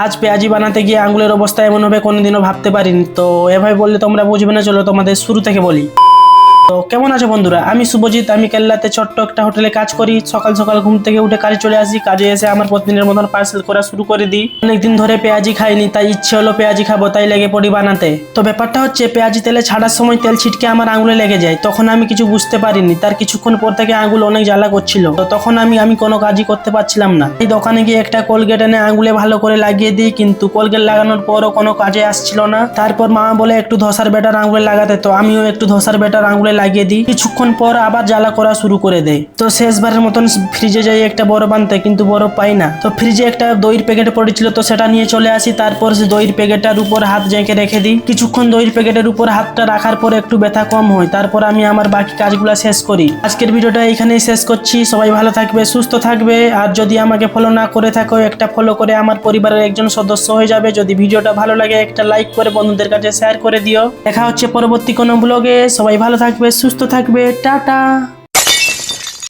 আজ পেঁয়াজি বানাতে গিয়ে আঙুলের অবস্থা এমন হবে কোনোদিনও ভাবতে পারিনি। তো এভাবে বললে তোমরা বুঝবে না, চলো তোমাদের শুরু থেকে বলি। তো কেমন আছো বন্ধুরা? আমি শুভজিৎ, আমি কেল্লাতে ছোট্ট একটা হোটেলে কাজ করি। সকাল সকাল ঘুম থেকে উঠে কাজে চলে আসি, কাজে এসে আমার প্রতিদিনের মতন পার্সেল করা শুরু করে দিই। অনেকদিন ধরে পেঁয়াজি খাইনি, তাই ইচ্ছে হলো পেঁয়াজি খাবো, তাই লেগে পড়ি বানাতে। তো ব্যাপারটা হচ্ছে, পেঁয়াজি তেলে ছাড়ার সময় তেল ছিটকে আমার আঙুলে লেগে যায়। তখন আমি কিছু বুঝতে পারিনি, তার কিছুক্ষণ পর থেকে আঙুল অনেক জ্বালা করছিল। তো তখন আমি কোনো কাজই করতে পারছিলাম না। এই দোকানে গিয়ে একটা কোলগেট এনে আঙুলে ভালো করে লাগিয়ে দিই, কিন্তু কোলগেট লাগানোর পরও কোনো কাজে আসছিল না। তারপর মা বলে একটু ধসার ব্যাটার আঙুলে লাগাতে, তো আমিও একটু ধসার ব্যাটার আঙুলে লাগিয়ে দিই। কিছুক্ষণ পর আবার জ্বালা করা শুরু করে দেয়। তো শেষবারের মতন ফ্রিজে যাই একটা বরফ আনতে, কিন্তু বরফ পাই না। তো ফ্রিজে একটা দইয়ের প্যাকেট পড়েছিল, তো সেটা নিয়ে চলে আসি। তারপর সে দইয়ের প্যাকেটটার উপর হাত জেঁকে রেখে দিই। কিছুক্ষণ দইয়ের প্যাকেটের উপর হাতটা রাখার পর একটু ব্যথা কম হয়। তারপর আমি আমার বাকি কাজগুলো শেষ করি। আজকের ভিডিওটা এখানেই শেষ করছি। সবাই ভালো থাকবে, সুস্থ থাকবে। আর যদি আমাকে ফলো না করে থাকো, একটা ফলো করে আমার পরিবারের একজন সদস্য হয়ে যাবে। যদি ভিডিওটা ভালো লাগে, একটা লাইক করে বন্ধুদের কাছে শেয়ার করে দিও। দেখা হচ্ছে পরবর্তী কোনো ব্লগে। সবাই ভালো থাকবে, সুস্থ থাকবে, টাটা।